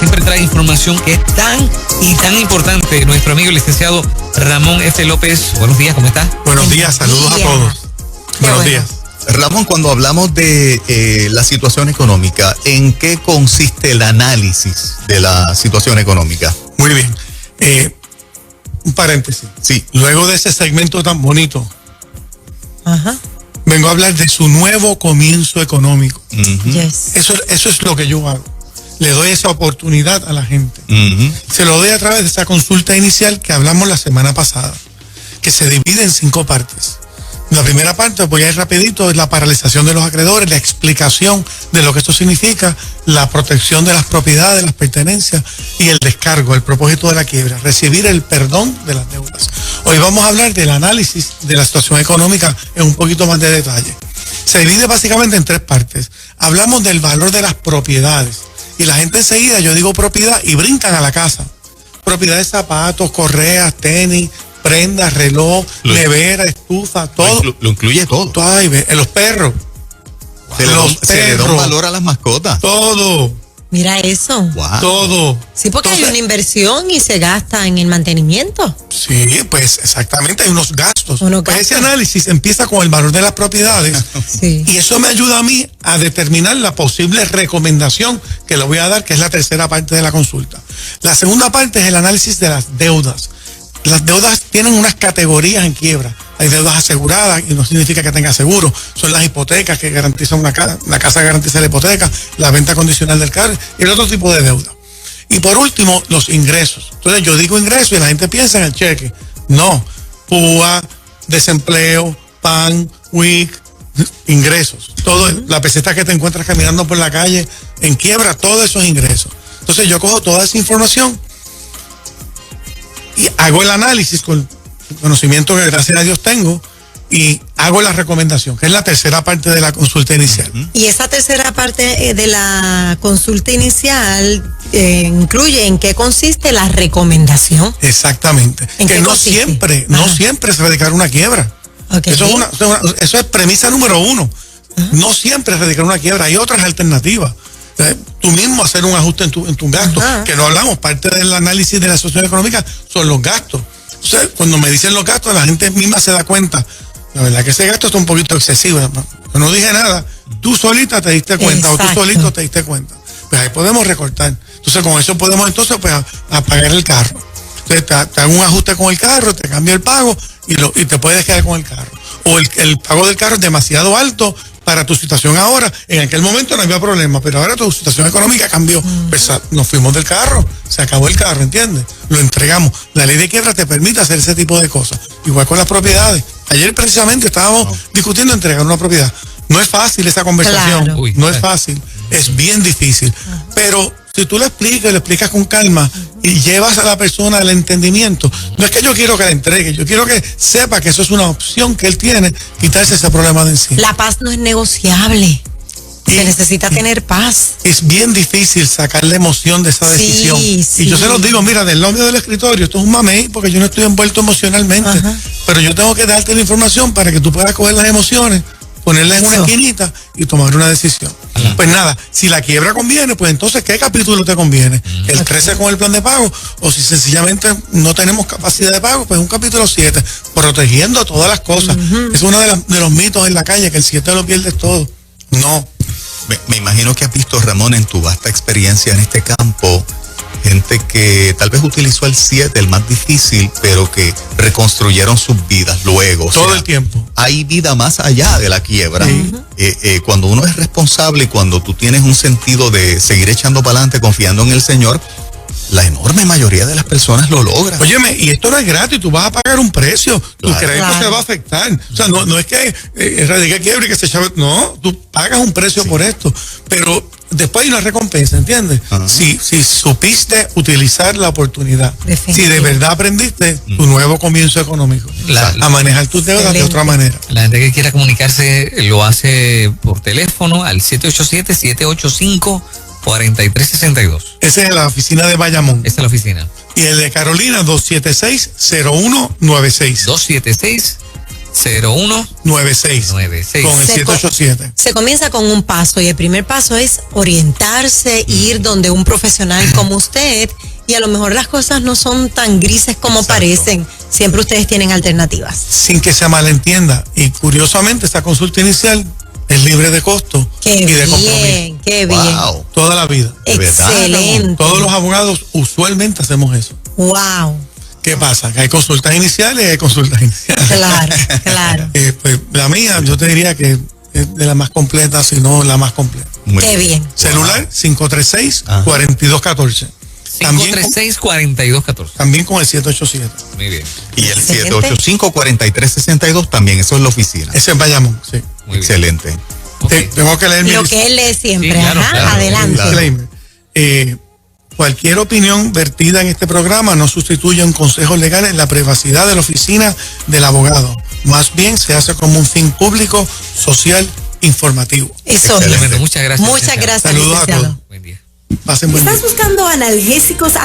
siempre trae información que es tan y tan importante. Nuestro amigo el licenciado Ramón F. López. Buenos días, ¿cómo está? Buenos días, saludos a todos. Buenos días. Ramón, cuando hablamos de la situación económica, ¿en qué consiste el análisis de la situación económica? Muy bien. Un paréntesis. Sí. Luego de ese segmento tan bonito, Ajá. vengo a hablar de su nuevo comienzo económico. Yes. Eso es lo que yo hago. Le doy esa oportunidad a la gente. Se lo doy a través de esa consulta inicial que hablamos la semana pasada, que se divide en 5 partes. La primera parte, voy a ir rapidito, es la paralización de los acreedores, la explicación de lo que esto significa, la protección de las propiedades, las pertenencias y el descargo, el propósito de la quiebra, recibir el perdón de las deudas. Hoy vamos a hablar del análisis de la situación económica en un poquito más de detalle. Se divide básicamente en 3 partes. Hablamos del valor de las propiedades y la gente enseguida, yo digo propiedad y brincan a la casa. Propiedad de zapatos, correas, tenis, prendas, reloj, nevera, estufa, todo. Lo incluye todo. Ay, los perros. Se le da un valor a las mascotas. Todo. Mira eso. Wow. Todo. Sí, porque Entonces, hay una inversión y se gasta en el mantenimiento. Sí, pues exactamente, hay unos gastos. Unos Pues gastos. ese análisis empieza con el valor de las propiedades. Sí. Y eso me ayuda a mí a determinar la posible recomendación que le voy a dar, que es la tercera parte de la consulta. La segunda parte es el análisis de las deudas. Las deudas tienen unas categorías en quiebra. Hay deudas aseguradas y no significa que tenga seguro. Son las hipotecas que garantizan una casa. La casa garantiza la hipoteca, la venta condicional del carro y el otro tipo de deuda. Y por último, los ingresos. Entonces yo digo ingresos y la gente piensa en el cheque. No. PUA, desempleo, PAN, WIC, ingresos. Todo, la peseta que te encuentras caminando por la calle en quiebra, todos esos ingresos. Entonces yo cojo toda esa información y hago el análisis con el conocimiento que gracias a Dios tengo y hago la recomendación, que es la tercera parte de la consulta inicial. Y esa tercera parte de la consulta inicial incluye en qué consiste la recomendación. Exactamente. ¿En Que qué no consiste? siempre es radicar una quiebra. Okay. Eso es premisa número 1. No siempre es radicar una quiebra, hay otras alternativas. Tú mismo hacer un ajuste en tu gasto, que no hablamos, parte del análisis de la situación económica son los gastos. Entonces, cuando me dicen los gastos, la gente misma se da cuenta, la verdad que ese gasto está un poquito excesivo. Yo no dije nada, tú solita te diste cuenta. Exacto. O tú solito te diste cuenta. Pues ahí podemos recortar. Entonces con eso podemos entonces pues a pagar el carro. Entonces te hago un ajuste con el carro, te cambio el pago y te puedes quedar con el carro. O el pago del carro es demasiado alto para tu situación ahora. En aquel momento no había problema, pero ahora tu situación económica cambió. Pues nos fuimos del carro, se acabó el carro, ¿entiendes? Lo entregamos. La ley de quiebra te permite hacer ese tipo de cosas. Igual con las propiedades. Ayer precisamente estábamos discutiendo entregar una propiedad. No es fácil esa conversación. Claro. No es fácil. Es bien difícil. Pero si tú le explicas con calma y llevas a la persona al entendimiento, no es que yo quiero que la entregue, yo quiero que sepa que eso es una opción que él tiene, quitarse ese problema de encima. La paz no es negociable. Se necesita tener paz. Es bien difícil sacar la emoción de esa decisión. Sí. Y yo se los digo, mira, del lado mío del escritorio, esto es un mamey porque yo no estoy envuelto emocionalmente. Pero yo tengo que darte la información para que tú puedas coger las emociones, ponerlas en una esquinita y tomar una decisión. Pues nada, si la quiebra conviene, pues entonces, ¿qué capítulo te conviene? ¿El 13 con el plan de pago? O si sencillamente no tenemos capacidad de pago, pues un capítulo 7, protegiendo todas las cosas. Es uno de los mitos en la calle, que el 7 lo pierdes todo. No. Me imagino que has visto, Ramón, en tu vasta experiencia en este campo, gente que tal vez utilizó el 7, el más difícil, pero que reconstruyeron sus vidas luego. Todo el tiempo. Hay vida más allá de la quiebra. Cuando uno es responsable y cuando tú tienes un sentido de seguir echando para adelante, confiando en el Señor, la enorme mayoría de las personas lo logra. Óyeme, y esto no es gratis, tú vas a pagar un precio, tu Claro. crédito se va a afectar. O sea, no es que erradique quiebra y que se echaba, no, tú pagas un precio por esto, pero después hay una recompensa, ¿entiendes? Si supiste utilizar la oportunidad, si de verdad aprendiste tu nuevo comienzo económico, a manejar tus deudas de otra manera. La gente que quiera comunicarse lo hace por teléfono al 787-785-4362. Esa es la oficina de Bayamón. Esa es la oficina. Y el de Carolina, 276-0196. 96 con el 787. Se comienza con un paso y el primer paso es orientarse, ir donde un profesional como usted, y a lo mejor las cosas no son tan grises como parecen. Siempre ustedes tienen alternativas. Sin que se malentienda. Y curiosamente, esta consulta inicial es libre de costo y de compromiso. Qué bien. Wow. Toda la vida. Excelente. Todos los abogados usualmente hacemos eso. Wow. ¿Qué pasa? Que hay consultas iniciales y hay consultas iniciales. Claro. Pues la mía, yo te diría que es de la más completa, si no la más completa. Qué bien. Celular 536-4214. 536-4214. También con el 787. Muy bien. Y el 785-4362 también, eso es la oficina. Ese es Bayamón, sí. Muy Excelente. bien. Tengo que leer Lo que él lee siempre. Sí, claro, Ajá, claro. adelante. disclaimer. Cualquier opinión vertida en este programa no sustituye un consejo legal en la privacidad de la oficina del abogado. Más bien se hace como un fin público, social, informativo. Eso es. Excelente. Muchas gracias. Muchas licenciado. gracias, Saludos a licenciado. todos. Buen día. Pasen buen día. ¿Estás buscando analgésicos